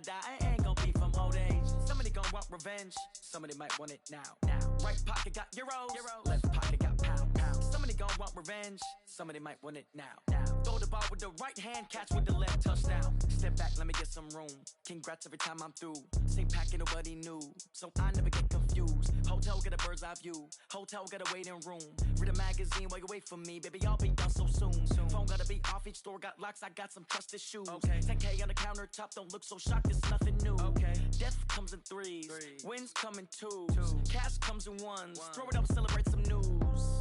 die, I ain't gon' be from old age. Somebody gon' want revenge, somebody might want it now. Right pocket got euros, left pocket got pounds. Somebody gon' want revenge, somebody might want it now. Throw the ball with the right hand, catch with the left, touchdown. Step back, let me get some room. Congrats every time I'm through. Same packet, nobody knew, so I never get confused. Hotel got a bird's eye view, hotel got a waiting room. Read a magazine while you wait for me, baby, I'll be done so soon. Phone gotta be off, each store got locks, I got some trusted shoes. 10K on the countertop, don't look so shocked, it's nothing new. Death comes in threes, wins come in twos, cash comes in ones. Throw it up, celebrate some news.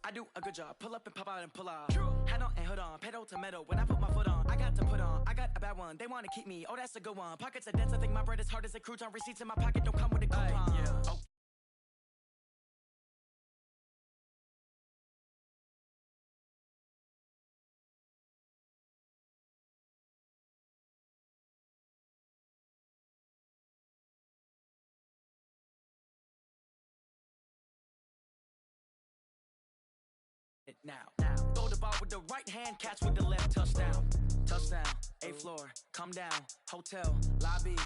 I do a good job, pull up and pop out and pull off. Head on and hood on, pedal to metal. When I put my foot on, I got to put on. I got a bad one, they wanna keep me, oh that's a good one. Pockets are dense, I think my bread is hard as a crouton. Receipts in my pocket don't come with a coupon. Now, throw the ball with the right hand, catch with the left, touchdown. Touchdown, A floor, come down, hotel, lobby.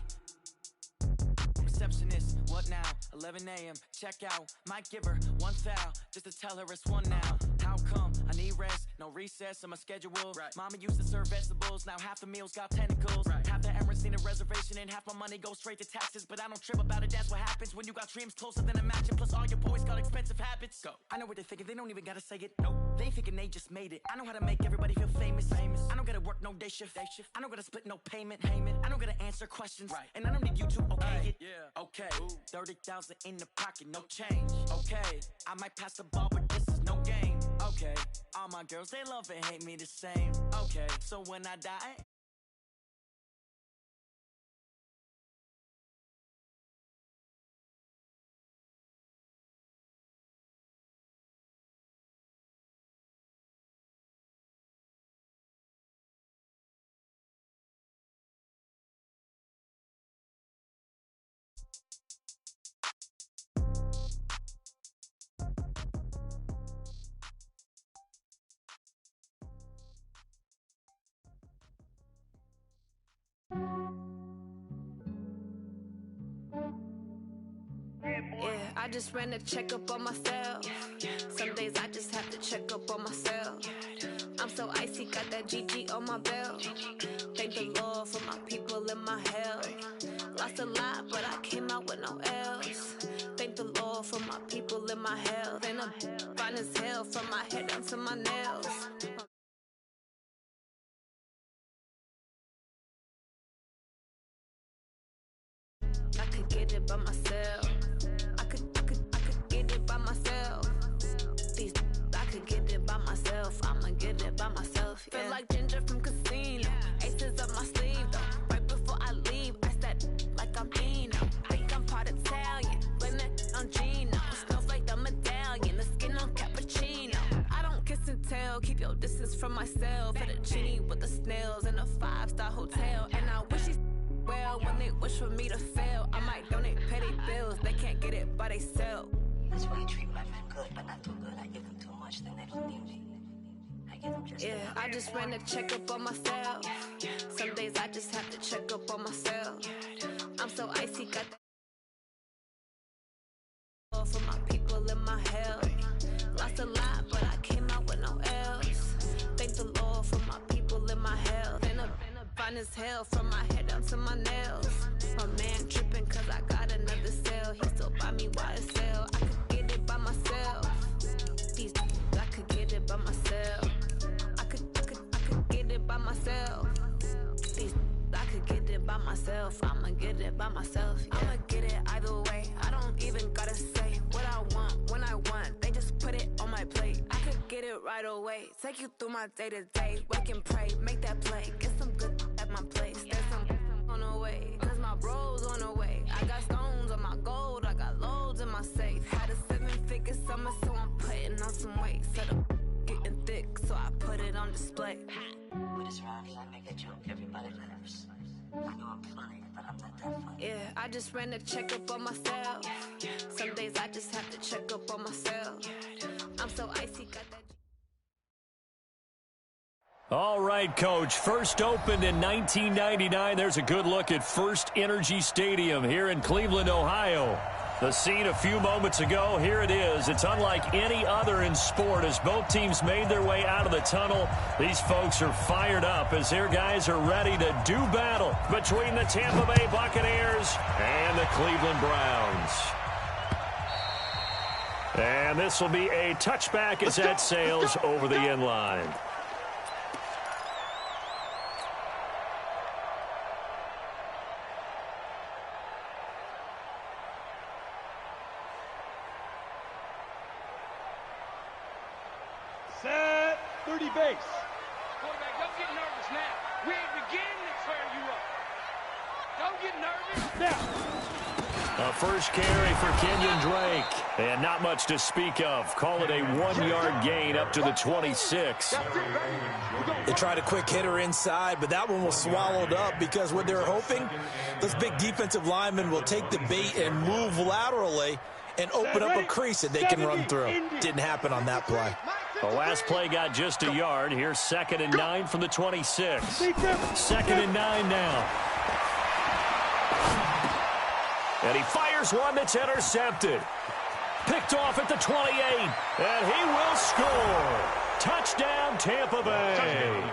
Receptionist, what now? 11 a.m., check out. Might give her one foul, just to tell her it's one now. How come? I need rest, no recess in my schedule. Mama used to serve vegetables, now half the meals got tentacles. Half the errands need a reservation and half my money goes straight to taxes. But I don't trip about it, that's what happens when you got dreams closer than a mansion. Plus all your boys got expensive habits. I know what they're thinking, they don't even gotta say it. They ain't thinking they just made it. I know how to make everybody feel famous. I don't gotta work no day shift. I don't gotta split no payment. I don't gotta answer questions. And I don't need you to okay it. Okay, 30,000 in the pocket, no change. Okay, I might pass the ball, but this is no game. Okay, all my girls, they love and hate me the same. Okay, so when I die, Yeah, I just ran a checkup on myself. Some days I just have to check up on myself. I'm so icy, got that GG on my belt. Thank the Lord for my people in my health. Lost a lot, but I came out with no else. Thank the Lord for my people in my health. And I'm fine as hell from my head down to my nails. I could get it by myself. I could get it by myself. I could get it by myself. I'ma get it by myself. Yeah. Feel like Ginger from Casino. Aces up my sleeve though. Right before I leave, I said like I'm Eno. Think I'm part Italian, blame that on Gino. Snowflake the medallion, the skin on cappuccino. I don't kiss and tell, keep your distance from myself. Fettuccine with the snails in a 5-star hotel. And I wish he's well when they wish for me to fail. I might donate petty bills, they can't get it by themselves. That's why you treat my men good, but not too good. I give them too much, then they don't need me. I give them just yeah, I just ran a checkup on myself. Some days I just have to check up on myself. I'm so icy, got that for my people in my health. Lost a lot, but I came out with no else. Thank the Lord for my people in my health. And I'm fine as hell from my head down to my nails. My man tripping cause I got another sale. He still buy me YSL. I could get it by myself. These I could get it by myself. I could get it by myself. These I could get it by myself. I'ma get it by myself. Yeah. I'ma get it either way. I don't even gotta say what I want when I want. They just put it on my plate. I could get it right away. Take you through my day to day. Wake and pray, make that play. Get some good at my place. There's some on the way. Cause my bro's on the way. I got stones on my gold. I got loads in my safe. Had a 7-figure summer, so I'm putting on some weight. Set up getting thick, so I put it on display. with this round, I make a joke, everybody laughs. I know I'm funny, but I'm not that funny. Yeah, I just ran a checkup on myself. Some days I just have to check up on myself. I'm so icy, got that. All right, Coach. First opened in 1999. There's a good look at First Energy Stadium here in Cleveland, Ohio. The scene a few moments ago, here it is. It's unlike any other in sport as both teams made their way out of the tunnel. These folks are fired up as their guys are ready to do battle between the Tampa Bay Buccaneers and the Cleveland Browns. And this will be a touchback as that sails over the end line. Set 30 base. Quarterback, don't get nervous now. We ain't beginning to tear you up. Don't get nervous. Now. A first carry for Kenyon Drake. And not much to speak of. Call it a 1-yard gain up to the 26. They tried a quick hitter inside, but that one was swallowed up because what they were hoping, this big defensive lineman will take the bait and move laterally and open up a crease that they can run through. Didn't happen on that play. The last play got just a yard. Here's 2nd and 9 from the 26. 2nd and 9 now. And he fires one that's intercepted. Picked off at the 28. And he will score. Touchdown, Tampa Bay.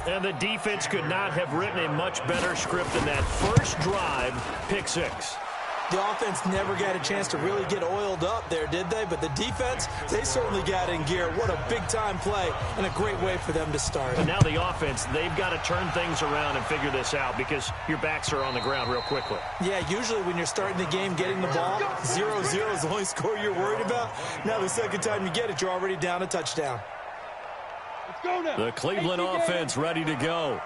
And the defense could not have written a much better script than that first drive, pick 6. The offense never got a chance to really get oiled up there, did they? But the defense, they certainly got in gear. What a big-time play and a great way for them to start. And now the offense, they've got to turn things around and figure this out because your backs are on the ground real quickly. Yeah, usually when you're starting the game, getting the ball, 0-0 is the only score you're worried about. Now the second time you get it, you're already down a touchdown. Let's go now. The Cleveland offense ready to go.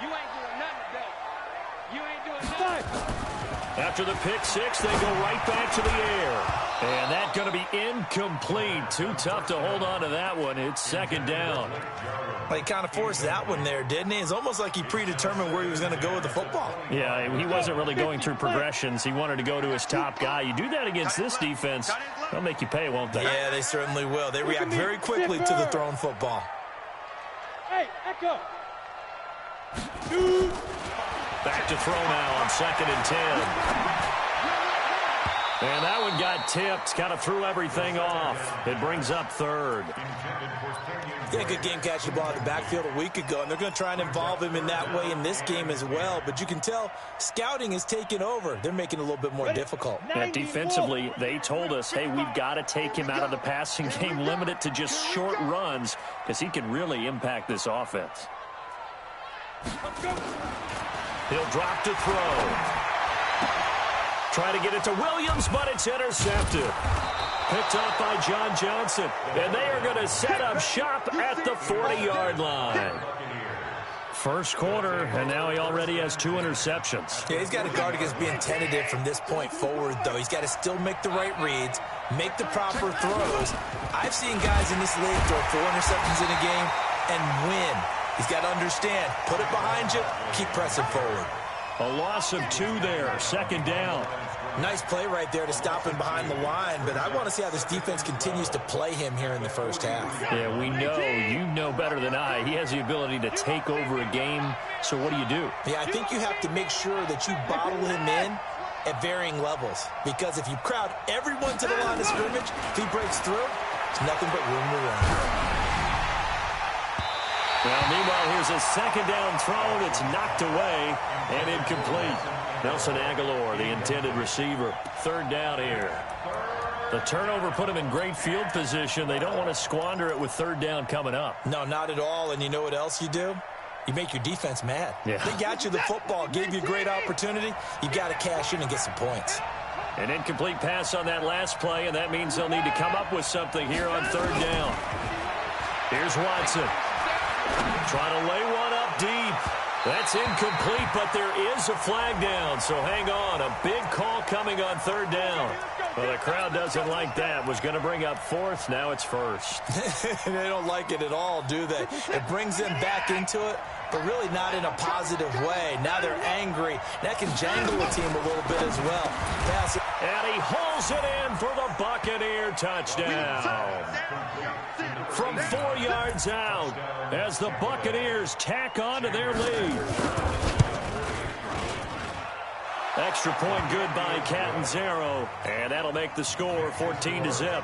You ain't doing nothing today. You ain't doing nothing. After the pick 6, they go right back to the air. And that's going to be incomplete. Too tough to hold on to that one. It's 2nd down. Well, he kind of forced that one there, didn't he? It's almost like he predetermined where he was going to go with the football. Yeah, he wasn't really going through progressions. He wanted to go to his top guy. You do that against this defense, they'll make you pay, won't they? Yeah, they certainly will. They react very quickly to the thrown football. Hey, echo. Back to throw now on 2nd and 10. And that one got tipped. Kind of threw everything off. It brings up 3rd. Yeah, good game catching the ball in the backfield a week ago, and they're going to try and involve him in that way in this game as well. But you can tell scouting is taking over. They're making it a little bit more difficult. Yeah, defensively, they told us, hey, we've got to take him out of the passing game, limit it to just short runs, because he can really impact this offense. He'll drop to throw. Try to get it to Williams, but it's intercepted. Picked up by John Johnson. And they are going to set up shop at the 40-yard line. First quarter, and now he already has 2 interceptions. Yeah, he's got to guard against being tentative from this point forward, though. He's got to still make the right reads, make the proper throws. I've seen guys in this league throw 4 interceptions in a game and win. He's got to understand, put it behind you, keep pressing forward. A loss of 2 there, 2nd down. Nice play right there to stop him behind the line, but I want to see how this defense continues to play him here in the first half. Yeah, we know, you know better than I, he has the ability to take over a game, so what do you do? Yeah, I think you have to make sure that you bottle him in at varying levels, because if you crowd everyone to the line of scrimmage, if he breaks through, there's nothing but room to run. Well, meanwhile, here's a 2nd down throw that's knocked away and incomplete. Nelson Aguilar, the intended receiver. 3rd down here. The turnover put him in great field position. They don't want to squander it with 3rd down coming up. No, not at all. And you know what else you do? You make your defense mad. Yeah. They got you the football, gave you a great opportunity. You got to cash in and get some points. An incomplete pass on that last play, and that means they'll need to come up with something here on 3rd down. Here's Watson. Trying to lay one up deep. That's incomplete, but there is a flag down, so hang on. A big call coming on 3rd down. Well, the crowd doesn't like that. Was going to bring up 4th. Now it's 1st. They don't like it at all, do they? It brings them back into it, but really not in a positive way. Now they're angry. That can jangle the team a little bit as well. And he holds it in for the Buccaneer touchdown. From 4 yards out as the Buccaneers tack on to their lead. Extra point good by Catanzaro, and that'll make the score 14-0.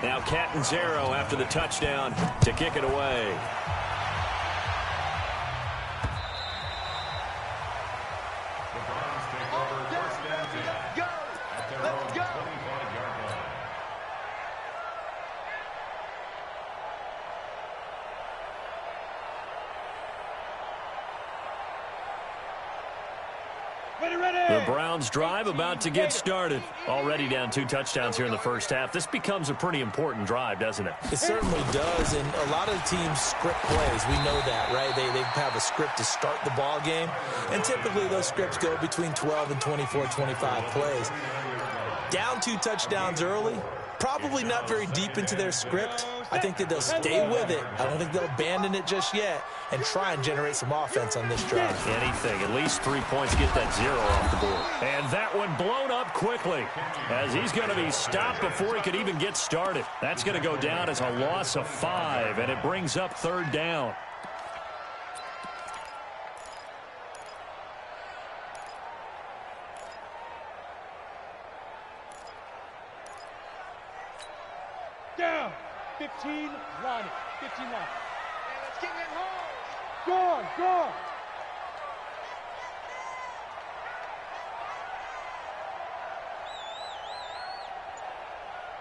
Now Catanzaro after the touchdown to kick it away. The Browns drive about to get started. Already down 2 touchdowns here in the first half. This becomes a pretty important drive, doesn't it? It certainly does, and a lot of the teams script plays. We know that, right? They have a script to start the ball game, and typically those scripts go between 12 and 24, 25 plays. Down 2 touchdowns early, probably not very deep into their script. I think that they'll stay with it. I don't think they'll abandon it just yet and try and generate some offense on this drive. Anything. At least 3 points, get that 0 off the board. And that one blown up quickly as he's going to be stopped before he could even get started. That's going to go down as a loss of 5, and it brings up 3rd down. Down. 15 line. 15 line. Hey, let's get in home. Gone. Gone.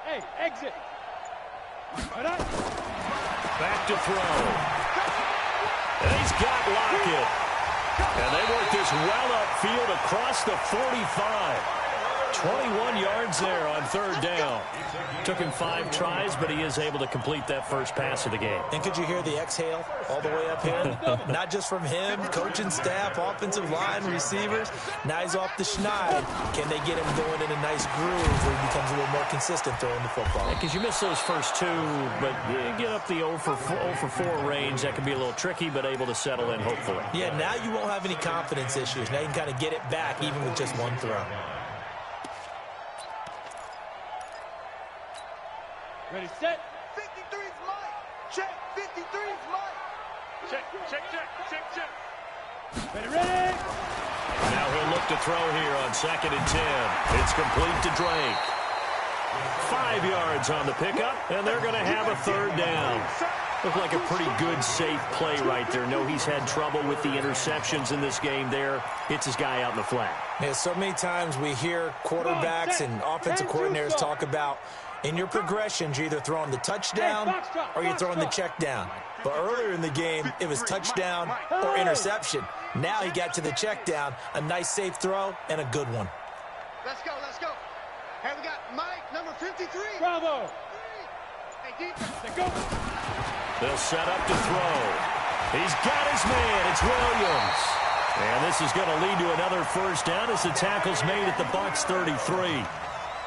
Hey, exit. Back to throw. And he's got Lockett. And they work this well upfield across the 45. 21 yards there on 3rd down. Took him 5 tries, but he is able to complete that first pass of the game. And could you hear the exhale all the way up here? Not just from him, coaching staff, offensive line, receivers. Now he's off the schneid. Can they get him going in a nice groove where he becomes a little more consistent throwing the football? Because you miss those first 2, but you get up the 0 for 4 range. That can be a little tricky, but able to settle in, hopefully. Yeah, now you won't have any confidence issues. Now you can kind of get it back even with just 1 throw. Ready, set. 53's Mike. Check. 53's Mike. Check, check, check, check, check. Ready, ready. Now he'll look to throw here on 2nd and 10. It's complete to Drake. 5 yards on the pickup, and they're going to have a 3rd down. Looked like a pretty good, safe play right there. No, he's had trouble with the interceptions in this game there. Hits his guy out in the flat. Yeah, so many times we hear quarterbacks and offensive coordinators talk about in your progressions, you're either throwing the touchdown or you're throwing the check down. But earlier in the game, it was touchdown or interception. Now he got to the check down, a nice safe throw, and a good one. Let's go, let's go. Hey, we got Mike, number 53. Bravo. Hey, deep. Let's go. They'll set up to throw. He's got his man. It's Williams. And this is going to lead to another 1st down as the tackle's made at the Bucs 33.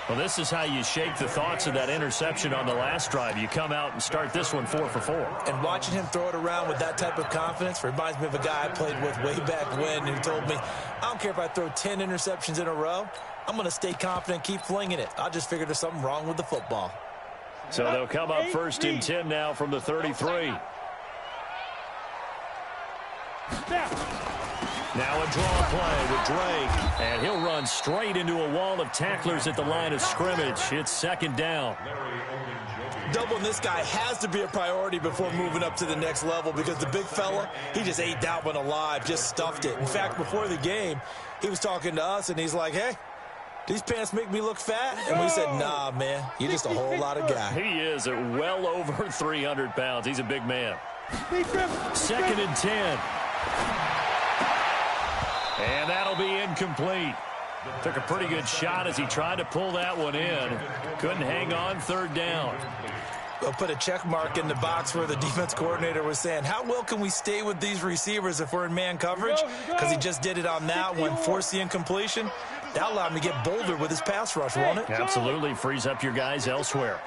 Well, this is how you shake the thoughts of that interception on the last drive. You come out and start this one 4 for 4. And watching him throw it around with that type of confidence reminds me of a guy I played with way back when who told me, I don't care if I throw 10 interceptions in a row. I'm going to stay confident, keep flinging it. I just figured there's something wrong with the football. So they'll come up 1st and 10 now from the 33. Now a draw play with Drake, and he'll run straight into a wall of tacklers at the line of scrimmage. It's 2nd down. Doubling this guy has to be a priority before moving up to the next level because the big fella, he just ate that one alive, just stuffed it. In fact, before the game, he was talking to us, and he's like, hey, these pants make me look fat? And we said, nah, man, you're just a whole lot of guy. He is at well over 300 pounds. He's a big man. 2nd and 10. And that'll be incomplete. Took a pretty good shot as he tried to pull that one in. Couldn't hang on, 3rd down. They'll put a check mark in the box where the defense coordinator was saying, how well can we stay with these receivers if we're in man coverage? Because he just did it on that one, forced the incompletion. That allowed him to get bolder with his pass rush, won't it? Absolutely. Frees up your guys elsewhere.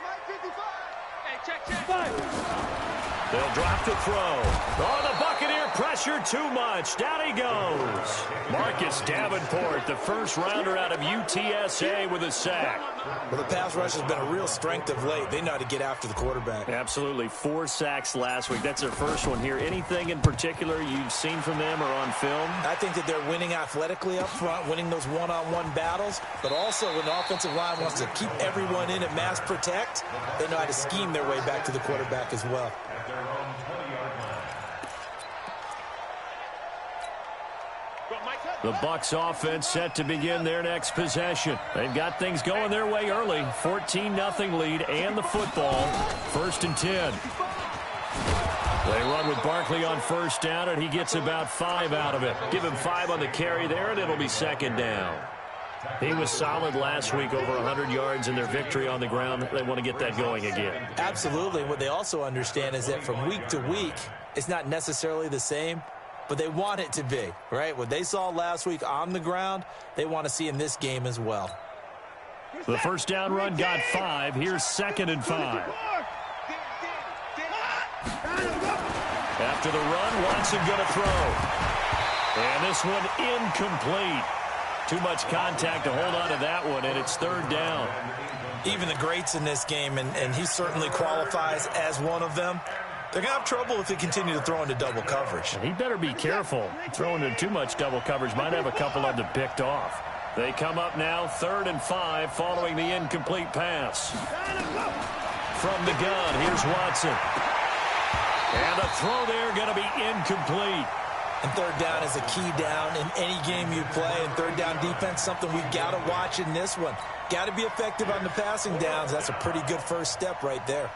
They'll drop to throw. Oh, the Buccaneer pressure too much. Down he goes. Marcus Davenport, the first rounder out of UTSA with a sack. Well, the pass rush has been a real strength of late. They know how to get after the quarterback. Absolutely. 4 sacks last week. That's their first one here. Anything in particular you've seen from them or on film? I think that they're winning athletically up front, winning those one-on-one battles, but also when the offensive line wants to keep everyone in and mass protect, they know how to scheme their way back to the quarterback as well. The Bucs offense set to begin their next possession. They've got things going their way early. 14-0 lead and the football. 1st and 10. They run with Barkley on first down, and he gets about 5 out of it. Give him 5 on the carry there, and it'll be 2nd down. He was solid last week, over 100 yards in their victory on the ground. They want to get that going again. Absolutely. What they also understand is that from week to week, it's not necessarily the same, but they want it to be, right? What they saw last week on the ground, they want to see in this game as well. The first down run got 5. Here's 2nd and 5. After the run, Watson going to throw. And this one incomplete. Too much contact to hold on to that one, and it's 3rd down. Even the greats in this game, and he certainly qualifies as one of them, they're going to have trouble if they continue to throw into double coverage. He better be careful. Throwing into too much double coverage might have a couple of them picked off. They come up now 3rd and 5 following the incomplete pass. From the gun, here's Watson. And a throw there going to be incomplete. And 3rd down is a key down in any game you play. And 3rd down defense, something we've got to watch in this one. Got to be effective on the passing downs. That's a pretty good first step right there.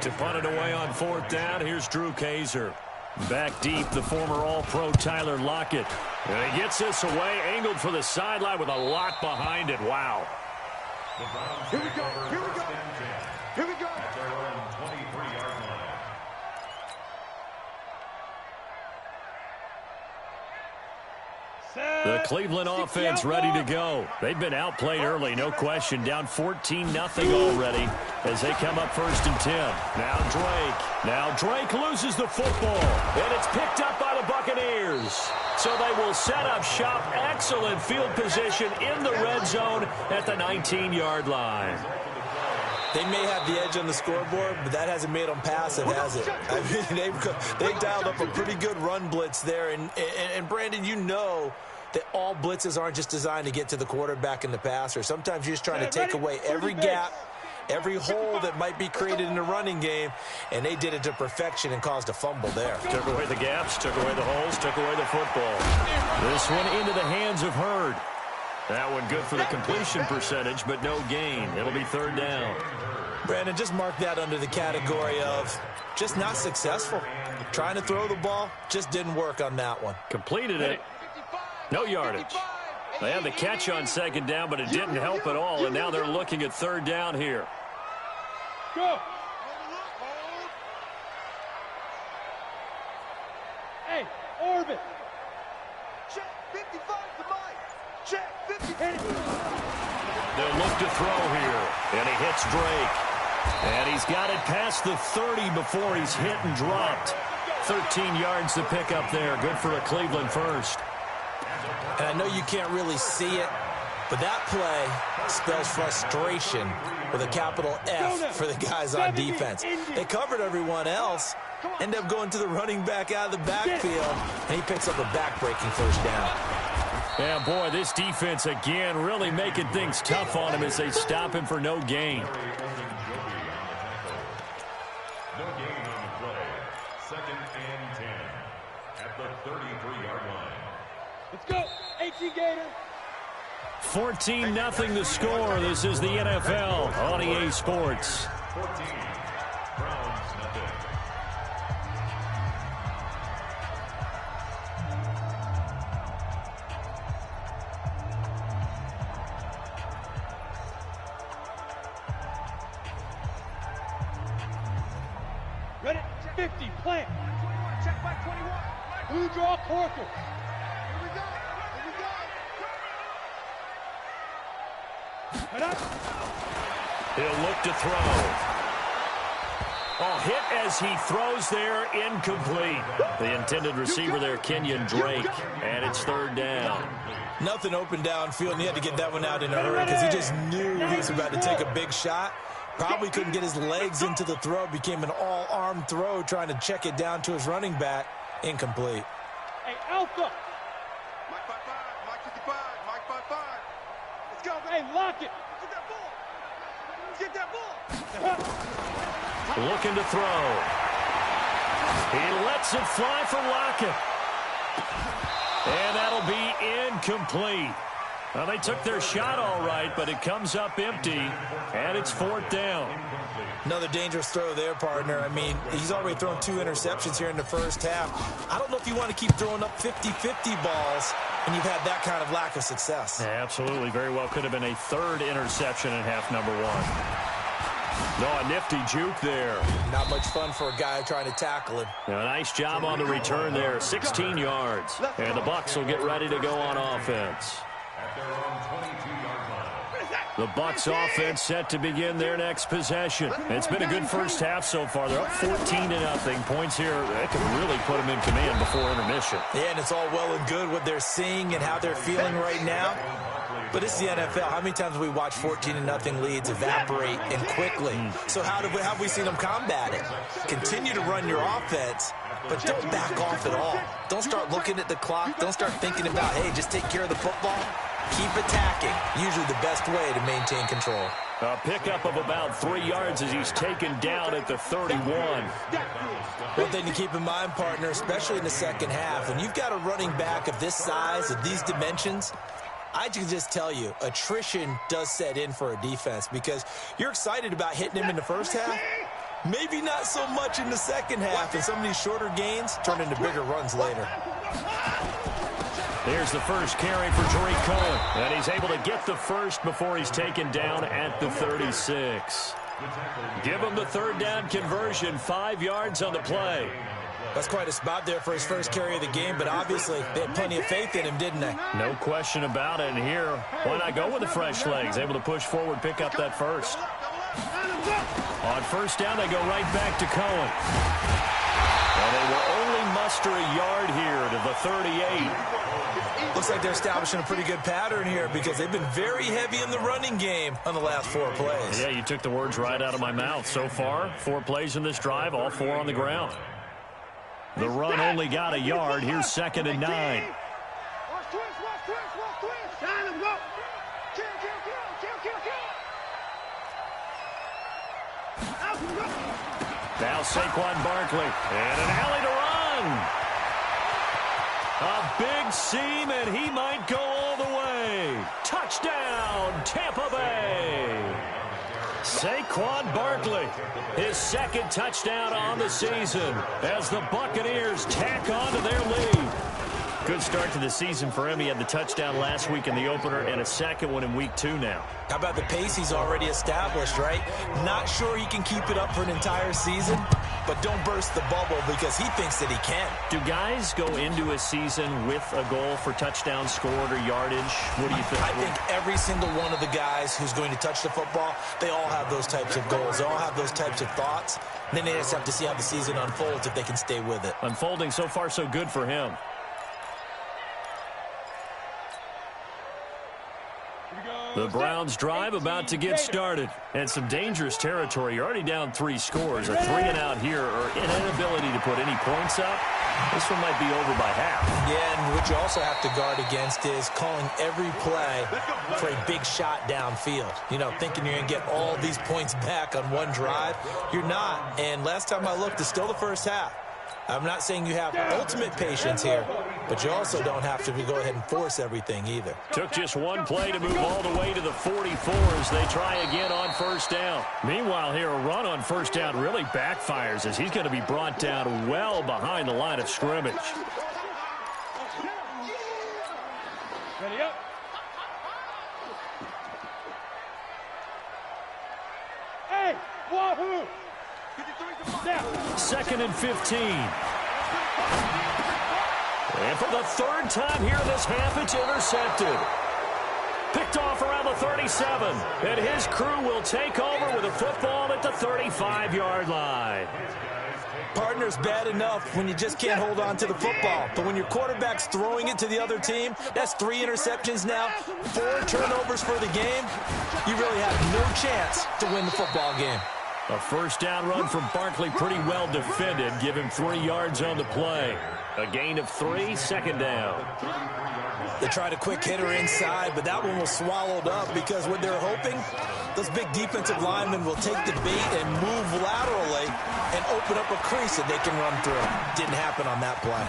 To punt it away on 4th down, here's Drew Kaiser. Back deep, the former All-Pro Tyler Lockett. And he gets this away, angled for the sideline with a lot behind it. Wow. Here we go. Here we go. Here we go. The Cleveland offense ready to go. They've been outplayed early, no question. Down 14-0 already as they come up 1st and 10. Now Drake loses the football, and it's picked up by the Buccaneers. So they will set up shop. Excellent field position in the red zone at the 19-yard line. They may have the edge on the scoreboard, but that hasn't made them passive, has it? I mean, they've dialed up a pretty good run blitz there. And Brandon, you know that all blitzes aren't just designed to get to the quarterback and the passer. Sometimes you're just trying to take away every gap, every hole that might be created in the running game, and they did it to perfection and caused a fumble there. Took away the gaps, took away the holes, took away the football. This one into the hands of Hurd. That one good for the completion percentage, but no gain. It'll be 3rd down. Brandon, just mark that under the category of just not successful. Trying to throw the ball, just didn't work on that one. Completed it. No yardage. They had the catch on 2nd down, but it didn't help at all, and now they're looking at 3rd down here. Go. Hey, orbit. Check 55 to Mike. Check 50. They'll look to throw here, and he hits Drake. And he's got it past the 30 before he's hit and dropped. 13 yards to pick up there. Good for a Cleveland first. And I know you can't really see it, but that play spells frustration with a capital F for the guys on defense. They covered everyone else, end up going to the running back out of the backfield, and he picks up a back-breaking 1st down. Yeah, boy, this defense again really making things tough on him as they stop him for no gain. No gain on the play. 2nd and 10 at the 33-yard line. Let's go. 18 Gator. 14-0 the score. This is the NFL on EA Sports. 14. Browns nothing. Ready? 50. Plant. Check by 21. Blue draw Corker. Here we go. Here we go. He'll look to throw. Oh, hit as he throws there, incomplete. The intended receiver there, Kenyon Drake, and it's third down. Nothing open downfield, and he had to get that one out in a hurry because he just knew he was about to take a big shot. Probably couldn't get his legs into the throw. Became an all-arm throw trying to check it down to his running back. Incomplete. Hey, Alpha. Mike 5-5, Mike 55, Mike 5-5. Let's go. Hey, lock it. Get that ball. Get that ball. Looking to throw. He lets it fly for Lockett. And that'll be incomplete. Well, they took their shot all right, but it comes up empty, and it's fourth down. Another dangerous throw there, partner. I mean, he's already thrown 2 interceptions here in the first half. I don't know if you want to keep throwing up 50-50 balls when you've had that kind of lack of success. Yeah, absolutely. Very well could have been a third interception in half number 1. No, a nifty juke there. Not much fun for a guy trying to tackle him. A nice job on the return there, 16 yards. And the Bucs will get ready to go on offense. The Bucs offense set to begin their next possession. It's been a good first half so far. They're up 14-0. Points here, that could really put them in command before intermission. Yeah, and it's all well and good what they're seeing and how they're feeling right now. But it's the NFL. How many times have we watched 14-0 leads evaporate and quickly? So how have we seen them combat it? Continue to run your offense, but don't back off at all. Don't start looking at the clock. Don't start thinking about, hey, just take care of the football. Keep attacking. Usually the best way to maintain control. A pickup of about 3 yards as he's taken down at the 31. One thing to keep in mind, partner, especially in the second half, when you've got a running back of this size, of these dimensions, I can just tell you, attrition does set in for a defense because you're excited about hitting him in the first half. Maybe not so much in the second half, and some of these shorter gains turn into bigger runs later. Here's the first carry for Tariq Cohen, and he's able to get the first before he's taken down at the 36. Give him the third down conversion, 5 yards on the play. That's quite a spot there for his first carry of the game, but obviously they had plenty of faith in him, didn't they? No question about it. And here, why not go with the fresh legs? Able to push forward, pick up that first. On first down, they go right back to Cohen. And they will only muster a yard here to the 38. Looks like they're establishing a pretty good pattern here because they've been very heavy in the running game on the last 4 plays. Yeah, you took the words right out of my mouth. So far, 4 plays in this drive, all 4 on the ground. The run only got a yard. Here's 2nd and 9. Now Saquon Barkley. And an alley to run. A big seam, and he might go all the way. Touchdown, Tampa Bay. Saquon Barkley, his 2nd touchdown on the season as the Buccaneers tack on to their lead. Good start to the season for him. He had the touchdown last week in the opener and a second one in week 2 now. How about the pace he's already established, right? Not sure he can keep it up for an entire season, but don't burst the bubble because he thinks that he can. Do guys go into a season with a goal for touchdown scored or yardage? What do you think? I think every single one of the guys who's going to touch the football, they all have those types of goals. They all have those types of thoughts. And then they just have to see how the season unfolds if they can stay with it. Unfolding so far so good for him. The Browns drive about to get started. And some dangerous territory. You're already down 3 scores. A 3-and-out here or an inability to put any points up. This one might be over by half. Yeah, and what you also have to guard against is calling every play for a big shot downfield. You know, thinking you're going to get all these points back on one drive. You're not. And last time I looked, it's still the first half. I'm not saying you have ultimate patience here, but you also don't have to go ahead and force everything either. Took just 1 play to move all the way to the 44s. They try again on first down. Meanwhile, here, a run on first down really backfires as he's going to be brought down well behind the line of scrimmage. Ready up. Hey, wahoo! 2nd and 15. And for the 3rd time here in this half, it's intercepted. Picked off around the 37. And his crew will take over with a football at the 35-yard line. Partner's bad enough when you just can't hold on to the football. But when your quarterback's throwing it to the other team, that's 3 interceptions now, 4 turnovers for the game. You really have no chance to win the football game. A first down run from Barkley, pretty well defended. Give him 3 yards on the play. A gain of 3, second down. They tried a quick hitter inside, but that one was swallowed up because what they're hoping, those big defensive linemen will take the bait and move laterally and open up a crease that they can run through. Didn't happen on that play.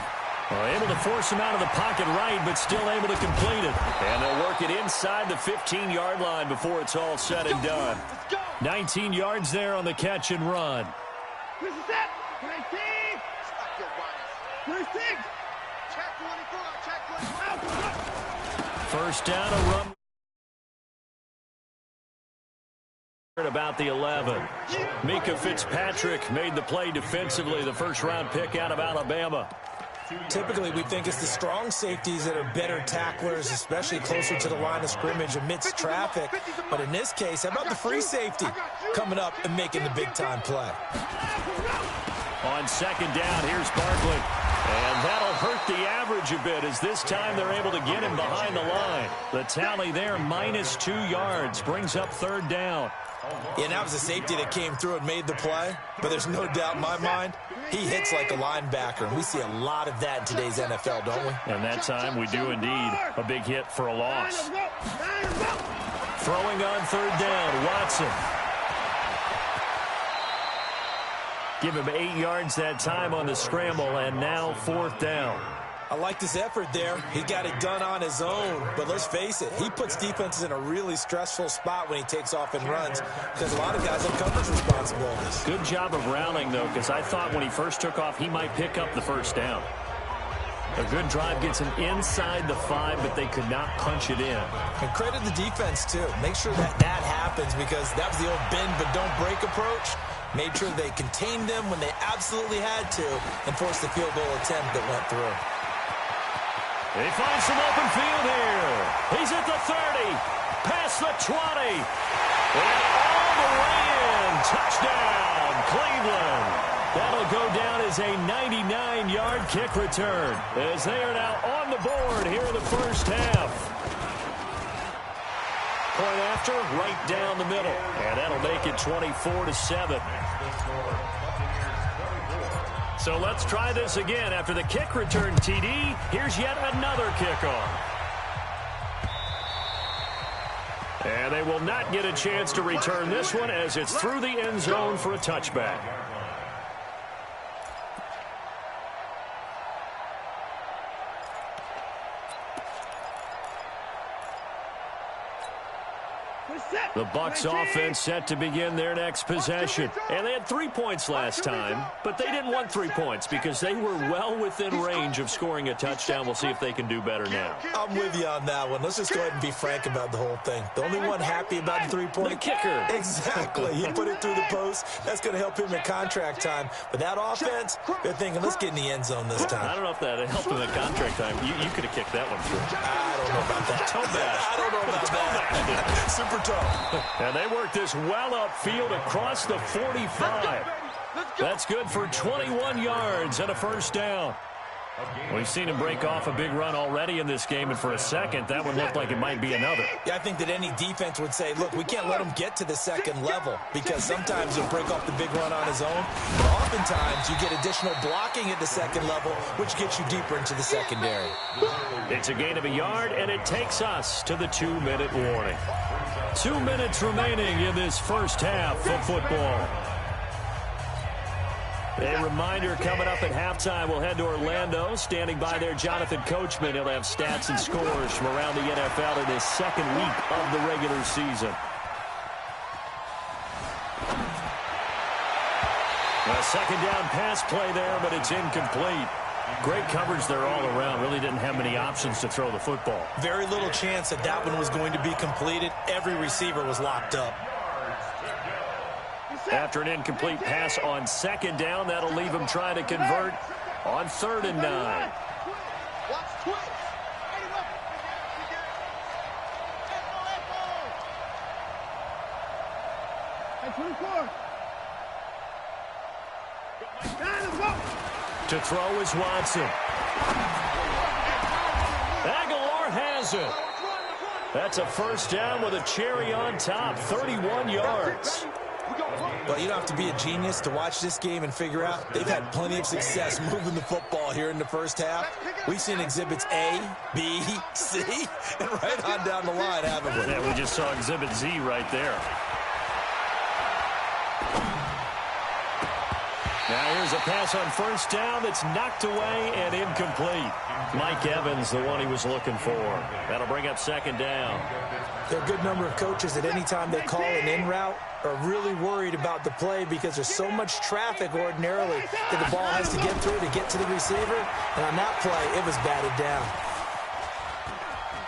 Able to force him out of the pocket right, but still able to complete it. And they'll work it inside the 15-yard line before it's all said and done. 19 yards there on the catch and run. This is it. 19. Stop your bias. 36. Check 24. Check 24. First down, a run. About the 11. Mika Fitzpatrick made the play defensively, the first-round pick out of Alabama. Typically, we think it's the strong safeties that are better tacklers, especially closer to the line of scrimmage amidst traffic. But in this case, how about the free safety coming up and making the big-time play? On second down, here's Barkley. And that'll hurt the average a bit as this time they're able to get him behind the line. The tally there, minus 2 yards, brings up third down. Yeah, that was a safety that came through and made the play. But there's no doubt in my mind, he hits like a linebacker. And we see a lot of that in today's NFL, don't we? And that time we do indeed. A big hit for a loss. Throwing on third down, Watson. Give him 8 yards that time on the scramble, and now fourth down. I like this effort there. He got it done on his own. But let's face it, he puts defenses in a really stressful spot when he takes off and runs because a lot of guys have coverage responsibilities. Good job of rounding, though, because I thought when he first took off, he might pick up the first down. A good drive gets him inside the 5, but they could not punch it in. And credit the defense, too. Make sure that happens because that was the old bend but don't break approach. Made sure they contained them when they absolutely had to and forced the field goal attempt that went through. He finds some open field here. He's at the 30, past the 20, and all the way in. Touchdown, Cleveland. That'll go down as a 99-yard kick return as they are now on the board here in the first half. Point after, right down the middle, and that'll make it 24-7. So let's try this again. After the kick return, TD, here's yet another kickoff. And they will not get a chance to return this one as it's through the end zone for a touchback. The Bucs offense set to begin their next possession. And they had 3 points last time, but they didn't want 3 points because they were well within range of scoring a touchdown. We'll see if they can do better now. I'm with you on that one. Let's just go ahead and be frank about the whole thing. The only one happy about the 3-point. The kicker. Exactly. He put it through the post. That's going to help him in contract time. But that offense, they're thinking, let's get in the end zone this time. I don't know if that helped him in contract time. You could have kicked that one through. I don't know about that. Toe bash. I don't know about that. Super tough. And they work this well upfield across the 45. That's good for 21 yards and a first down. We've seen him break off a big run already in this game, and for a second, that one looked like it might be another. Yeah, I think that any defense would say, look, we can't let him get to the second level because sometimes he'll break off the big run on his own, but oftentimes you get additional blocking at the second level, which gets you deeper into the secondary. It's a gain of a yard, and it takes us to the 2-minute warning. 2 minutes remaining in this first half of football. A reminder coming up at halftime, we'll head to Orlando. Standing by there, Jonathan Coachman. He'll have stats and scores from around the NFL in his second week of the regular season. A second down pass play there, but it's incomplete. Great coverage there all around. Really didn't have many options to throw the football. Very little chance that that one was going to be completed. Every receiver was locked up. After an incomplete pass on second down, that'll leave him trying to convert on 3rd and 9. 24. To throw is Watson. Aguilar has it. That's a first down with a cherry on top, 31 yards. Well, you don't have to be a genius to watch this game and figure out they've had plenty of success moving the football here in the first half. We've seen exhibits A, B, C, and right on down the line, haven't we? Yeah, we just saw exhibit Z right there. Now here's a pass on first down that's knocked away and incomplete. Mike Evans, the one he was looking for. That'll bring up second down. There are a good number of coaches that any time they call an in route are really worried about the play because there's so much traffic ordinarily that the ball has to get through to get to the receiver. And on that play, it was batted down.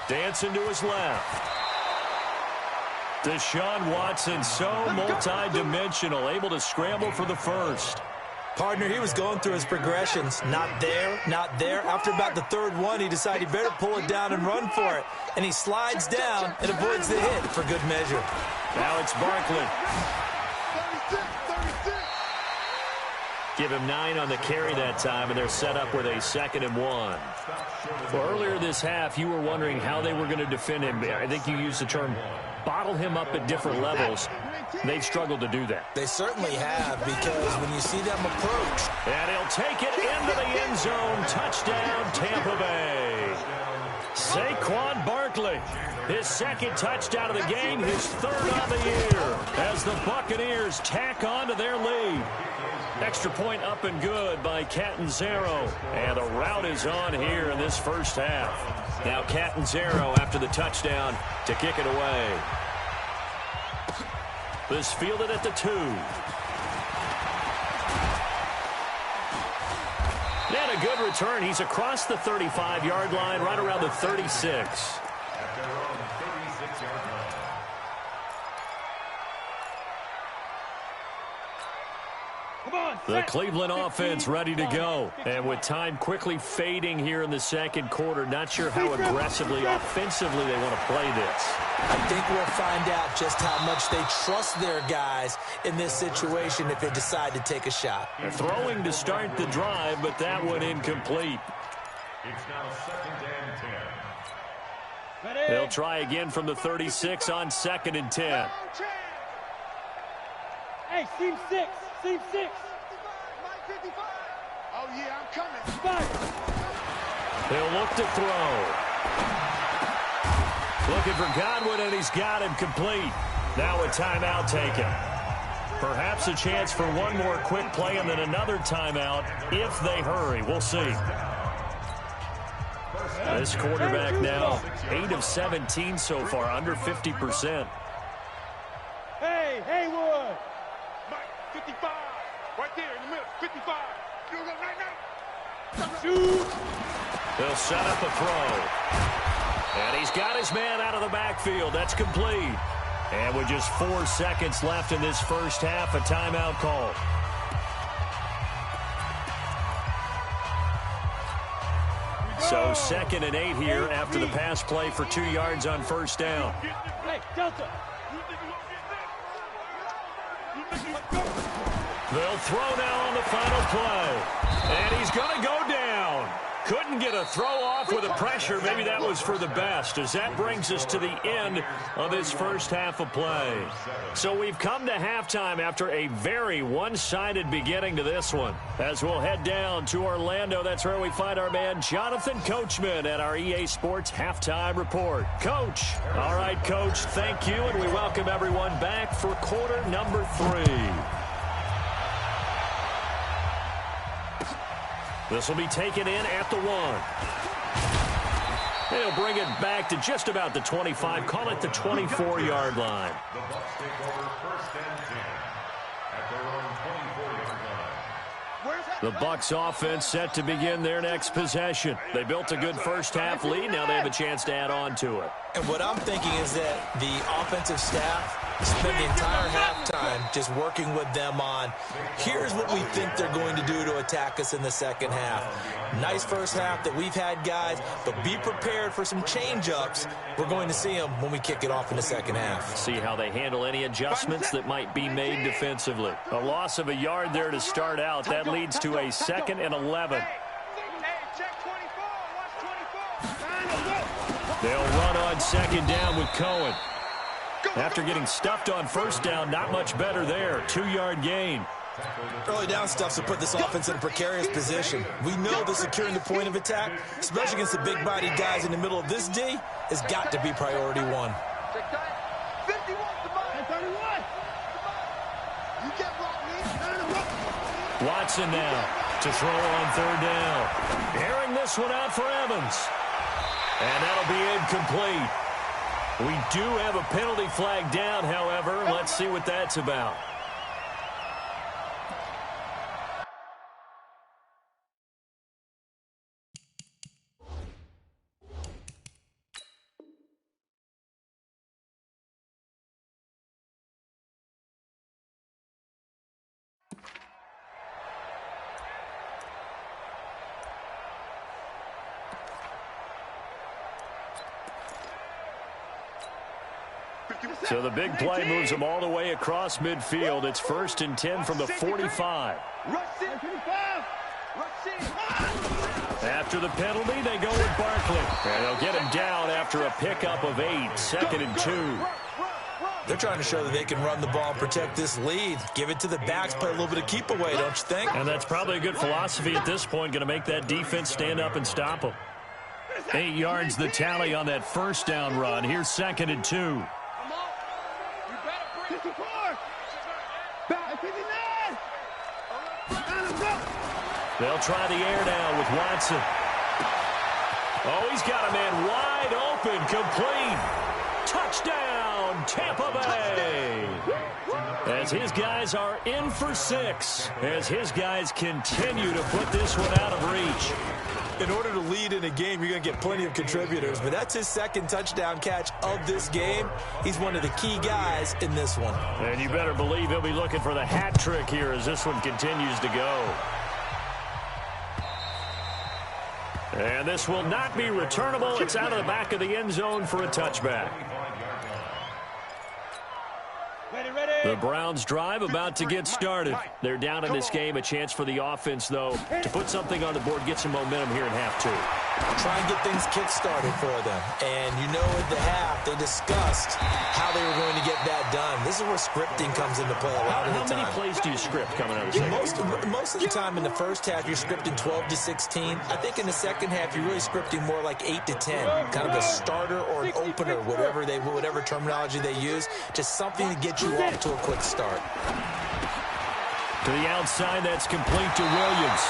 Dancing to his left. Deshaun Watson, so multi-dimensional, able to scramble for the first. Partner, he was going through his progressions. Not there, not there. After about the third one, he decided he better pull it down and run for it. And he slides down and avoids the hit for good measure. Now it's Barkley. 36. Give him 9 on the carry that time, and they're set up with a 2nd and 1. Well, earlier this half, you were wondering how they were going to defend him. I think you used the term bottle him up at different levels. They've struggled to do that. They certainly have, because when you see them approach. And he'll take it into the end zone. Touchdown, Tampa Bay. Saquon Barkley, his 2nd touchdown of the game, his 3rd of the year, as the Buccaneers tack on to their lead. Extra point up and good by Catanzaro. And a rout is on here in this first half. Now Catanzaro after the touchdown to kick it away. This fielded at the 2. And a good return. He's across the 35-yard line, right around the 36. The Cleveland offense ready to go. And with time quickly fading here in the second quarter, not sure how aggressively, offensively they want to play this. I think we'll find out just how much they trust their guys in this situation if they decide to take a shot. They're throwing to start the drive, but that one incomplete. It's now 2nd and 10. They'll try again from the 36 on 2nd and 10. Hey, seam 6. Seam 6. Oh, yeah, I'm coming. He'll look to throw. Looking for Godwin, and he's got him complete. Now a timeout taken. Perhaps a chance for one more quick play and then another timeout if they hurry. We'll see. This quarterback now 8 of 17 so far, under 50%. Hey, Haywood. 55. Right there in the middle. 55. You go right now. Shoot. They'll set up a throw. And he's got his man out of the backfield. That's complete. And with just 4 seconds left in this first half, a timeout call. So 2nd and 8 here after the pass play for 2 yards on first down. Hey, Delta. They'll throw now on the final play. And he's going to go down. Couldn't get a throw off with the pressure. Maybe that was for the best, as that brings us to the end of this first half of play. So we've come to halftime after a very one-sided beginning to this one. As we'll head down to Orlando, that's where we find our man Jonathan Coachman at our EA Sports Halftime Report. Coach. All right, Coach, thank you, and we welcome everyone back for quarter number 3. This will be taken in at the 1. They'll bring it back to just about the 25. Call it the 24-yard line. The Bucs take over 1st and 10 at their own 24-yard line. The Bucs offense set to begin their next possession. They built a good first half lead. Now they have a chance to add on to it. And what I'm thinking is that the offensive staff spent the entire halftime time just working with them on, here's what we think they're going to do to attack us in the second half. Nice first half that we've had, guys, but be prepared for some change-ups. We're going to see them when we kick it off in the second half. See how they handle any adjustments that might be made defensively. A loss of a yard there to start out. That leads to a 2nd and 11. They'll run on 2nd down with Cohen. After getting stuffed on 1st down, not much better there. 2-yard gain. Early down stuff to put this offense in a precarious position. We know that securing the point of attack, especially against the big-bodied guys in the middle of this D, has got to be priority one. Watson now to throw on 3rd down. Airing this one out for Evans. And that'll be incomplete. We do have a penalty flag down, however. Let's see what that's about. So the big play moves them all the way across midfield. It's 1st and 10 from the 45. After the penalty, they go with Barkley. And they'll get him down after a pickup of 8, 2nd and 2. They're trying to show that they can run the ball and protect this lead. Give it to the backs, play a little bit of keep away, don't you think? And that's probably a good philosophy at this point, going to make that defense stand up and stop them. 8 yards the tally on that 1st down run. Here's 2nd and 2. They'll try the air down with Watson. Oh, he's got a man wide open, complete. Touchdown, Tampa Bay. As his guys are in for 6, as his guys continue to put this one out of reach. In order to lead in a game, you're going to get plenty of contributors, but that's his 2nd touchdown catch of this game. He's one of the key guys in this one. And you better believe he'll be looking for the hat trick here as this one continues to go. And this will not be returnable. It's out of the back of the end zone for a touchback. The Browns drive about to get started. They're down in this game. A chance for the offense, though, to put something on the board, get some momentum here in half 2. Try and get things kick-started for them. And you know at the half, they discussed how they were going to get that done. This is where scripting comes into play a lot of the time. How many plays do you script coming out of the second? Most of the time in the first half, you're scripting 12 to 16. I think in the second half, you're really scripting more like 8 to 10. Kind of a starter or an opener, whatever terminology they use. Just something to get you off to a quick start. To the outside, that's complete to Williams.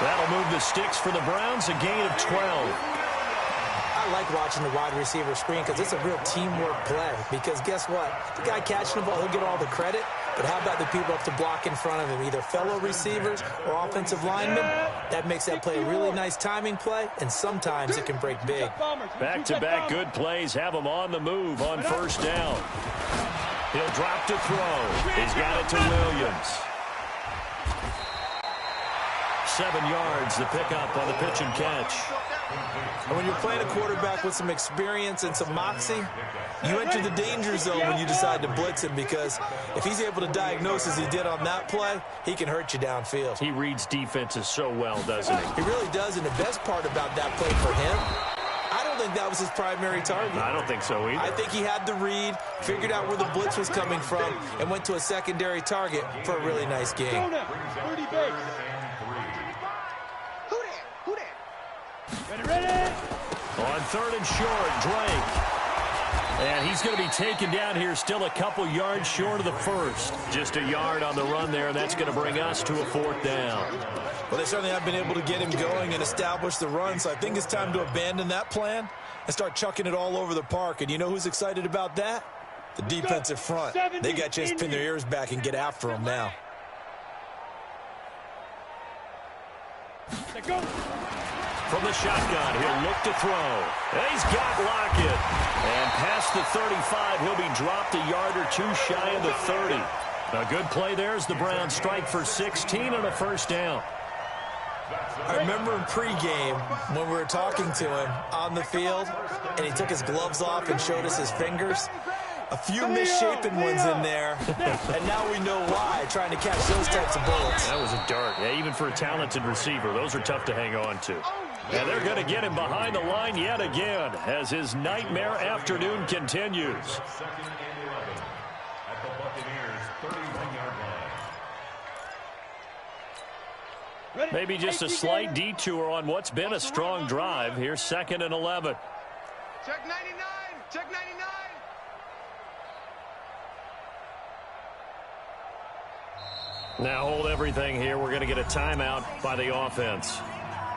That'll move the sticks for the Browns, a gain of 12. I like watching the wide receiver screen because it's a real teamwork play. Because guess what? The guy catching the ball, he'll get all the credit. But how about the people up to block in front of him, either fellow receivers or offensive linemen? That makes that play a really nice timing play, and sometimes it can break big. Back-to-back good plays have him on the move on 1st down. He'll drop to throw. He's got it to Williams. 7 yards, the pickup on the pitch and catch. And when you're playing a quarterback with some experience and some moxie, you enter the danger zone when you decide to blitz him, because if he's able to diagnose as he did on that play, he can hurt you downfield. He reads defenses so well, doesn't he? He really does, and the best part about that play for him, I don't think that was his primary target. I don't think so either. I think he had the read, figured out where the blitz was coming from, and went to a secondary target for a really nice game. On 3rd and short, Drake. And he's going to be taken down here, still a couple yards short of the 1st. Just a yard on the run there, and that's going to bring us to a 4th down. Well, they certainly have been able to get him going and establish the run, so I think it's time to abandon that plan and start chucking it all over the park. And you know who's excited about that? The defensive front. They got a chance to pin their ears back and get after him now. From the shotgun, he'll look to throw. And he's got Lockett. And past the 35, he'll be dropped a yard or two shy of the 30. A good play there as the Browns strike for 16 and a first down. I remember in pregame when we were talking to him on the field, and he took his gloves off and showed us his fingers. A few misshapen ones in there, and now we know why, trying to catch those types of bullets. That was a dart. Yeah, even for a talented receiver, those are tough to hang on to. And they're going to get him behind the line yet again as his nightmare afternoon continues. Second and 11 at the Buccaneers' 31-yard line. Maybe just a slight detour on what's been a strong drive. Here's 2nd and 11. Check 99. Check 99. Now hold everything here. We're going to get a timeout by the offense.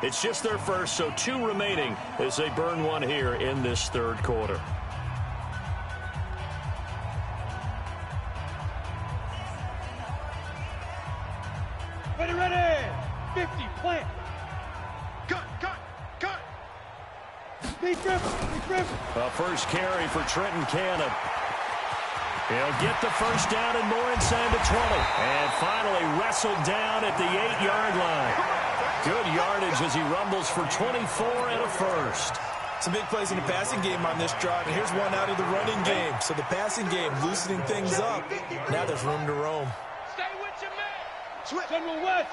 It's just their first, so 2 remaining as they burn one here in this third quarter. Ready, ready. 50, plant. Cut. Big grip. A first carry for Trenton Cannon. He'll get the first down and more inside the 20. And finally wrestled down at the 8-yard line. Good yardage as he rumbles for 24 and a first. Some big plays in the passing game on this drive, and here's one out of the running game. So the passing game loosening things up. Now there's room to roam. Stay with your man. Switch. General West.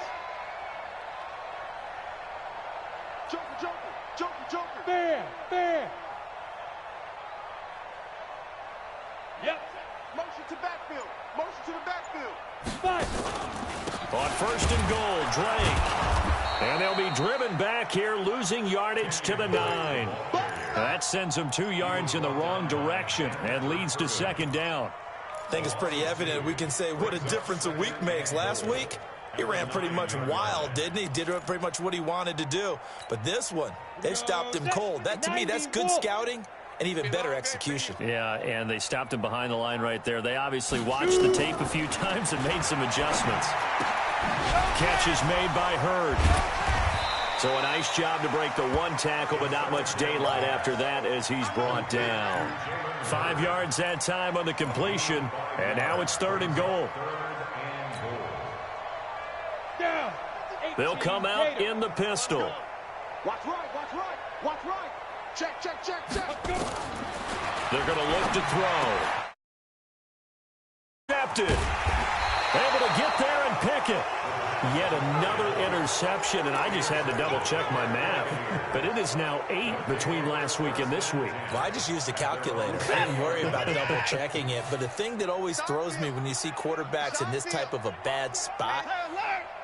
Joker. Bear. Yep. Motion to the backfield. Five. On 1st and goal, Drake. And they'll be driven back here, losing yardage to the 9. That sends them 2 yards in the wrong direction and leads to 2nd down. I think it's pretty evident we can say what a difference a week makes. Last week, he ran pretty much wild, didn't he? Did pretty much what he wanted to do. But this one, they stopped him cold. That, to me, that's good scouting and even better execution. Yeah, and they stopped him behind the line right there. They obviously watched the tape a few times and made some adjustments. Catch is made by Hurd. So a nice job to break the 1 tackle, but not much daylight after that as he's brought down. 5 yards that time on the completion, and now it's 3rd and goal. They'll come out in the pistol. Watch right. Check. They're going to look to throw. Intercepted. Able to get there and pick it. Yet another interception, and I just had to double-check my math. But it is now 8 between last week and this week. Well, I just used a calculator. I didn't worry about double-checking it. But the thing that always throws me when you see quarterbacks in this type of a bad spot,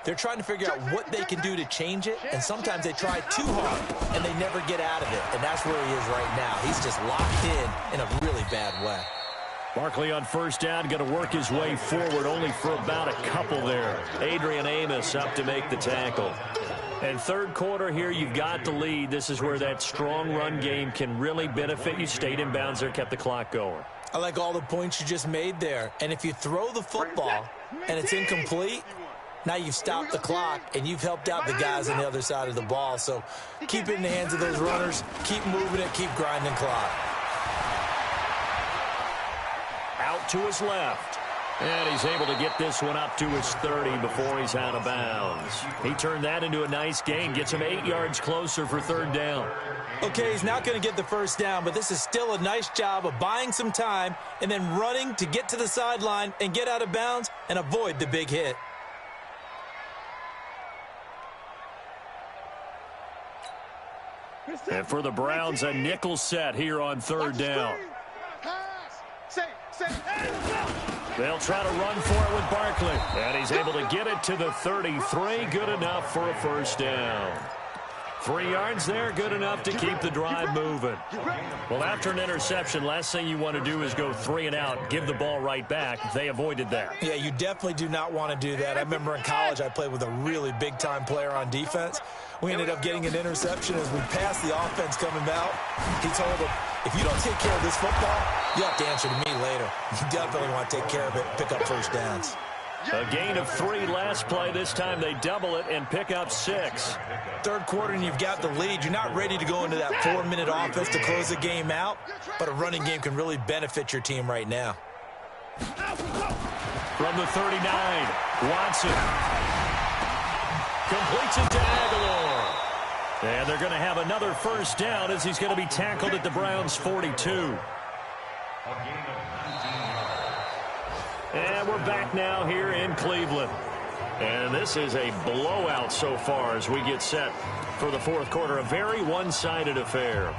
they're trying to figure out what they can do to change it, and sometimes they try too hard, and they never get out of it. And that's where he is right now. He's just locked in a really bad way. Barkley on 1st down, going to work his way forward, only for about a couple there. Adrian Amos up to make the tackle. And 3rd quarter here, you've got the lead. This is where that strong run game can really benefit you. Stayed in bounds there, kept the clock going. I like all the points you just made there. And if you throw the football and it's incomplete, now you've stopped the clock, and you've helped out the guys on the other side of the ball. So keep it in the hands of those runners. Keep moving it. Keep grinding clock. Out to his left. And he's able to get this one up to his 30 before he's out of bounds. He turned that into a nice gain. Gets him 8 yards closer for 3rd down. Okay, he's not going to get the first down, but this is still a nice job of buying some time and then running to get to the sideline and get out of bounds and avoid the big hit. And for the Browns, a nickel set here on 3rd down. They'll try to run for it with Barkley. And he's able to get it to the 33. Good enough for a first down. 3 yards there, good enough to keep the drive moving. Well, after an interception, last thing you want to do is go 3 and out, give the ball right back. They avoided that. Yeah, you definitely do not want to do that. I remember in college I played with a really big-time player on defense. We ended up getting an interception as we passed the offense coming out. He told him, if you don't take care of this football, you'll have to answer to me later. You definitely want to take care of it, pick up first downs. A gain of 3 last play. This time they double it and pick up 6. Third quarter and you've got the lead. You're not ready to go into that 4-minute offense to close the game out, but a running game can really benefit your team right now. From the 39, Watson completes it to Aguilar. And they're going to have another first down as he's going to be tackled at the Browns' 42. And we're back now here in Cleveland. And this is a blowout so far as we get set for the fourth quarter. A very one-sided affair.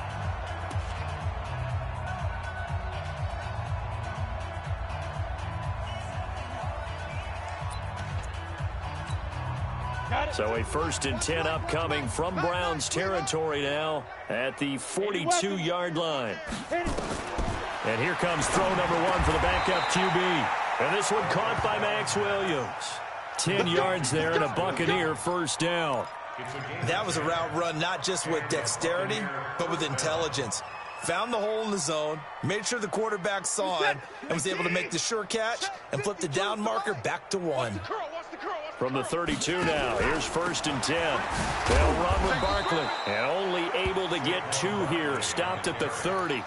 So a 1st and 10 upcoming from Browns territory now at the 42-yard line. And here comes throw number 1 for the backup QB. And this one caught by Max Williams. 10 yards there and a Buccaneer first down. That was a route run not just with dexterity, but with intelligence. Found the hole in the zone, made sure the quarterback saw him, and was able to make the sure catch and flip the down marker back to 1. From the 32 now, here's 1st and 10. They'll run with Barkley, and only able to get 2 here. Stopped at the 30.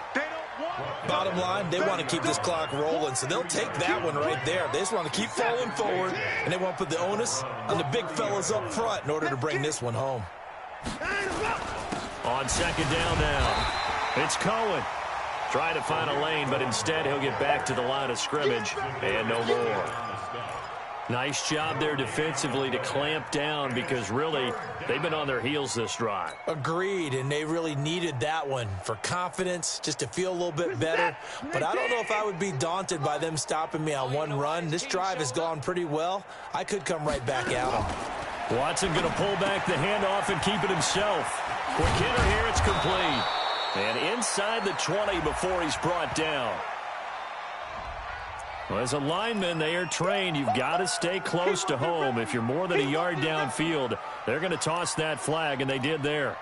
Bottom line, they want to keep this clock rolling, so they'll take that one right there. They just want to keep falling forward, and they want to put the onus on the big fellas up front in order to bring this one home. On 2nd down now, it's Cohen. Trying to find a lane, but instead he'll get back to the line of scrimmage, and no more. Nice job there defensively to clamp down because really they've been on their heels this drive. Agreed, and they really needed that one for confidence, just to feel a little bit better. But I don't know if I would be daunted by them stopping me on one run. This drive has gone pretty well. I could come right back at them. Watson going to pull back the handoff and keep it himself. Quick hitter here, it's complete. And inside the 20 before he's brought down. Well, as a lineman, they are trained. You've got to stay close to home. If you're more than a yard downfield, they're going to toss that flag, and they did there.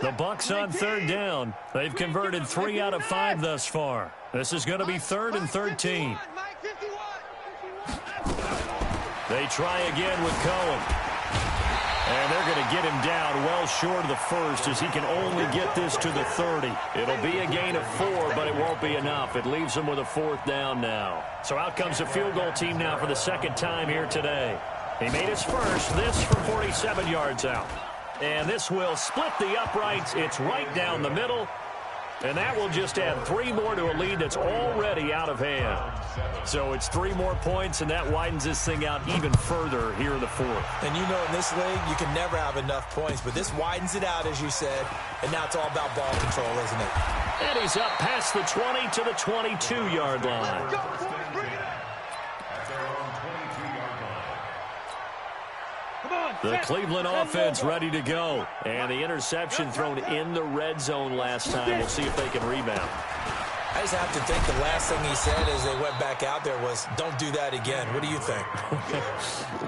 The Bucks on 3rd down. They've converted 3 out of 5 thus far. This is going to be 3rd and 13. They try again with Cohen. And they're going to get him down well short of the 1st as he can only get this to the 30. It'll be a gain of 4, but it won't be enough. It leaves them with a 4th down now. So out comes a field goal team now for the 2nd time here today. He made his first, this from 47 yards out. And this will split the uprights. It's right down the middle. And that will just add 3 more to a lead that's already out of hand. So it's 3 more points, and that widens this thing out even further here in the 4th. And you know in this league, you can never have enough points, but this widens it out, as you said, and now it's all about ball control, isn't it? And he's up past the 20 to the 22-yard line. The Cleveland offense ready to go. And the interception thrown in the red zone last time. We'll see if they can rebound. I just have to think the last thing he said as they went back out there was, don't do that again. What do you think?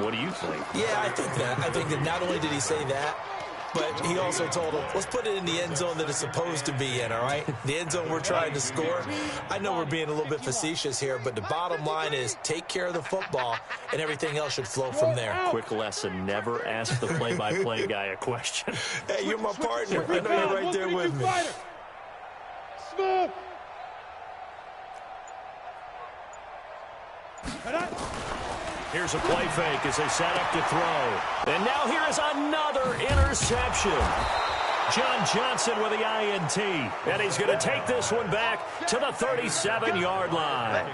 What do you think? Yeah, I think that. I think that not only did he say that, but he also told him, let's put it in the end zone that it's supposed to be in, all right? The end zone we're trying to score. I know we're being a little bit facetious here, but the bottom line is take care of the football, and everything else should flow from there. Quick lesson, never ask the play-by-play guy a question. Hey, you're my partner. I know you're right there with me. Smooth. Here's a play fake as they set up to throw. And now here is another interception. John Johnson with the INT. And he's going to take this one back to the 37-yard line.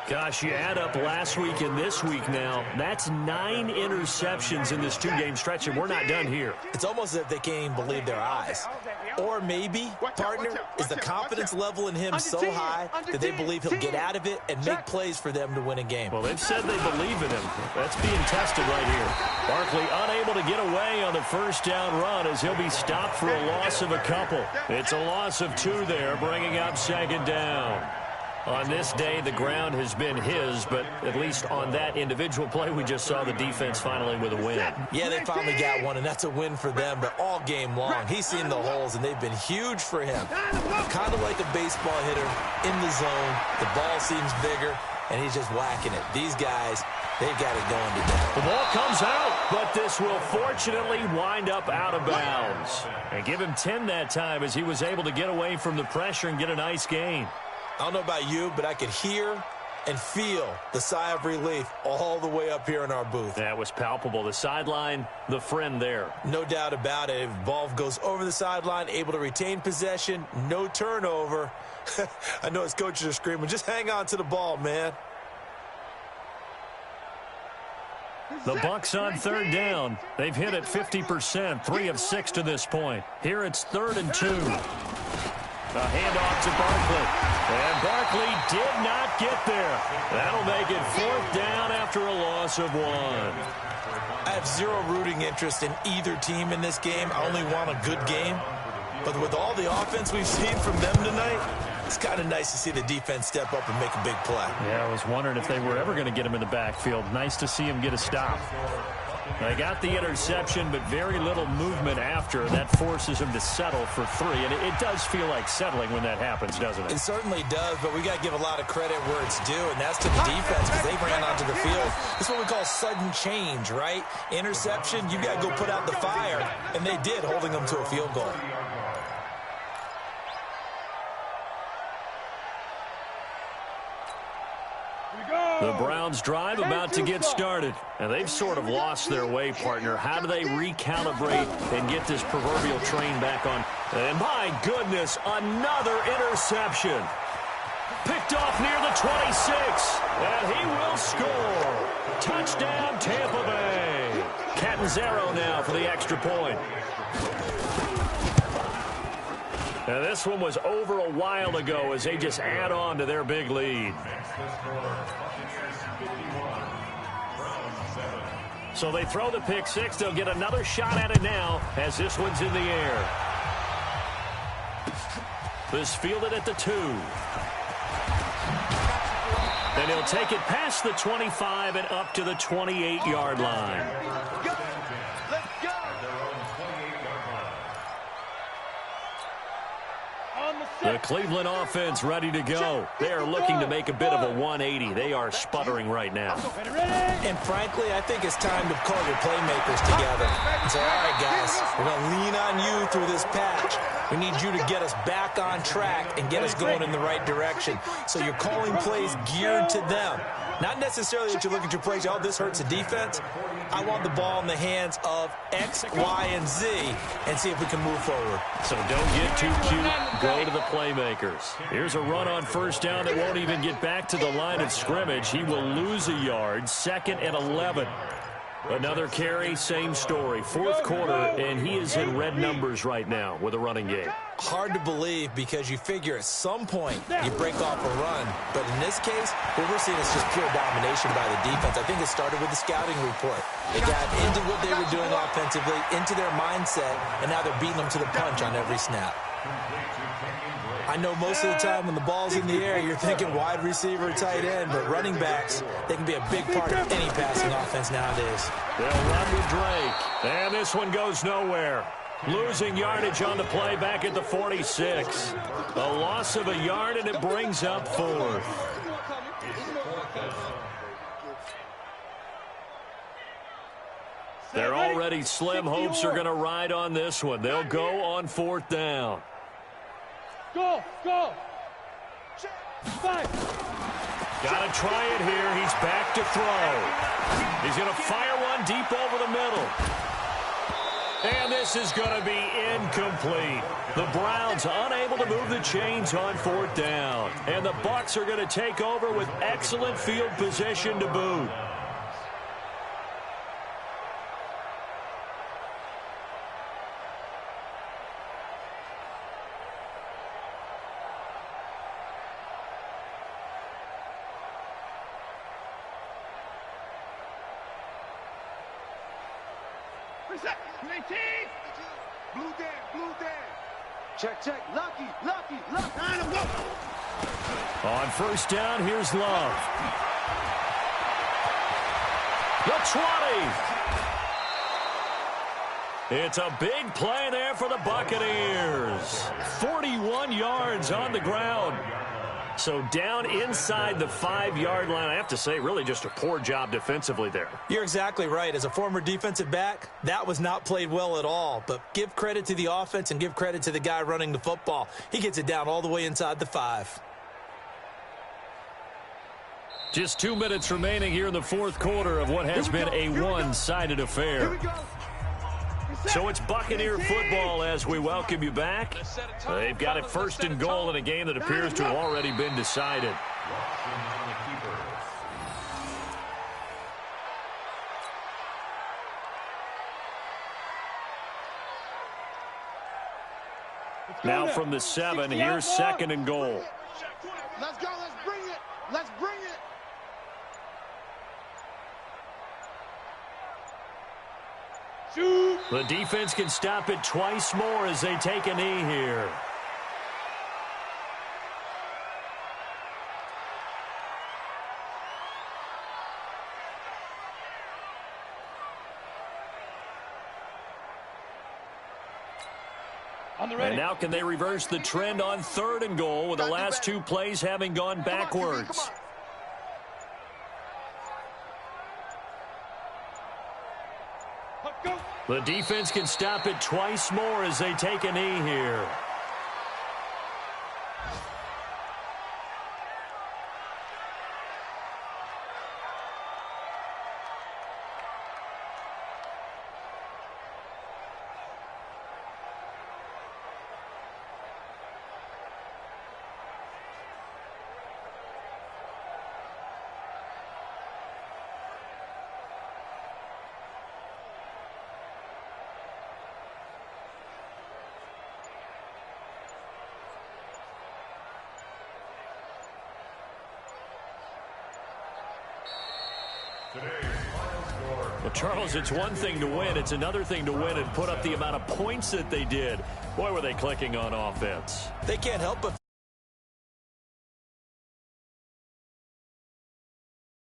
Gosh, you add up last week and this week now, that's 9 interceptions in this 2-game stretch, and we're not done here. It's almost as if they can't even believe their eyes. Or maybe, partner, is the confidence level in him so high that they believe he'll get out of it and make plays for them to win a game. Well, they've said they believe in him. That's being tested right here. Barkley unable to get away on the first down run as he'll be stopped for a loss of a couple. It's a loss of 2 there, bringing up 2nd down. On this day, the ground has been his, but at least on that individual play, we just saw the defense finally with a win. Yeah, they finally got one, and that's a win for them, but all game long, he's seen the holes, and they've been huge for him. Kind of like a baseball hitter in the zone. The ball seems bigger, and he's just whacking it. These guys, they've got it going today. The ball comes out, but this will fortunately wind up out of bounds. And give him 10 that time as he was able to get away from the pressure and get a nice gain. I don't know about you, but I could hear and feel the sigh of relief all the way up here in our booth. That was palpable. The sideline, the friend there. No doubt about it. If the ball goes over the sideline, able to retain possession, no turnover. I know his coaches are screaming, just hang on to the ball, man. The Bucs on third down. They've hit it 50%, 3 of 6 to this point. Here it's 3rd and 2. A handoff to Barkley. And Barkley did not get there. That'll make it 4th down after a loss of 1. I have zero rooting interest in either team in this game. I only want a good game. But with all the offense we've seen from them tonight, it's kind of nice to see the defense step up and make a big play. Yeah, I was wondering if they were ever going to get him in the backfield. Nice to see him get a stop. They got the interception, but very little movement after. That forces him to settle for 3. And it does feel like settling when that happens, doesn't it? It certainly does, but we got to give a lot of credit where it's due, and that's to the defense because they ran onto the field. This is what we call sudden change, right? Interception, you got to go put out the fire, and they did, holding them to a field goal. The Browns drive about to get started. And they've sort of lost their way, partner. How do they recalibrate and get this proverbial train back on? And my goodness, another interception. Picked off near the 26. And he will score. Touchdown, Tampa Bay. Catanzaro now for the extra point. Now this one was over a while ago as they just add on to their big lead. So they throw the pick 6. They'll get another shot at it now as this one's in the air. This fielded at the 2. Then he'll take it past the 25 and up to the 28-yard line. The Cleveland offense ready to go. They are looking to make a bit of a 180. They are sputtering right now. And frankly, I think it's time to call your playmakers together and say, all right, guys, we're going to lean on you through this patch. We need you to get us back on track and get us going in the right direction. So you're calling plays geared to them. Not necessarily that you look at your plays, oh, this hurts the defense. I want the ball in the hands of X, Y, and Z and see if we can move forward. So don't get too cute. Go to the playmakers. Here's a run on first down that won't even get back to the line of scrimmage. He will lose a yard. 2nd and 11. Another carry, same story. 4th quarter, and he is in red numbers right now with a running game. Hard to believe because you figure at some point you break off a run. But in this case, what we're seeing is just pure domination by the defense. I think it started with the scouting report. They got into what they were doing offensively, into their mindset, and now they're beating them to the punch on every snap. I know most of the time when the ball's in the air, you're thinking wide receiver, tight end, but running backs, they can be a big part of any passing offense nowadays. They'll run with Drake, and this one goes nowhere. Losing yardage on the play back at the 46. A loss of a yard, and it brings up 4th. They're already slim. Hopes are going to ride on this one. They'll go on 4th down. Go, go. Five. Got to try it here. He's back to throw. He's going to fire one deep over the middle. And this is going to be incomplete. The Browns unable to move the chains on 4th down. And the Bucs are going to take over with excellent field position to boot. Blue Dan. Check. Lucky. On first down, here's Love. The 20. It's a big play there for the Buccaneers. 41 yards on the ground. So down inside the 5-yard line. I have to say, really just a poor job defensively there. You're exactly right. As a former defensive back, that was not played well at all. But give credit to the offense and give credit to the guy running the football. He gets it down all the way inside the 5. Just 2 minutes remaining here in the fourth quarter of what has been a one-sided affair. So it's Buccaneer football as we welcome you back. They've got it first and goal in a game that appears to have already been decided. Now from the 7, here's second and goal. Let's go. Let's bring it. Let's bring it. Shoot. The defense can stop it twice more as they take a knee here. And now can they reverse the trend on third and goal with the last 2 plays having gone backwards? The defense can stop it twice more as they take a knee here. Well, Charles, it's one thing to win. It's another thing to win and put up the amount of points that they did. Boy, were they clicking on offense. They can't help but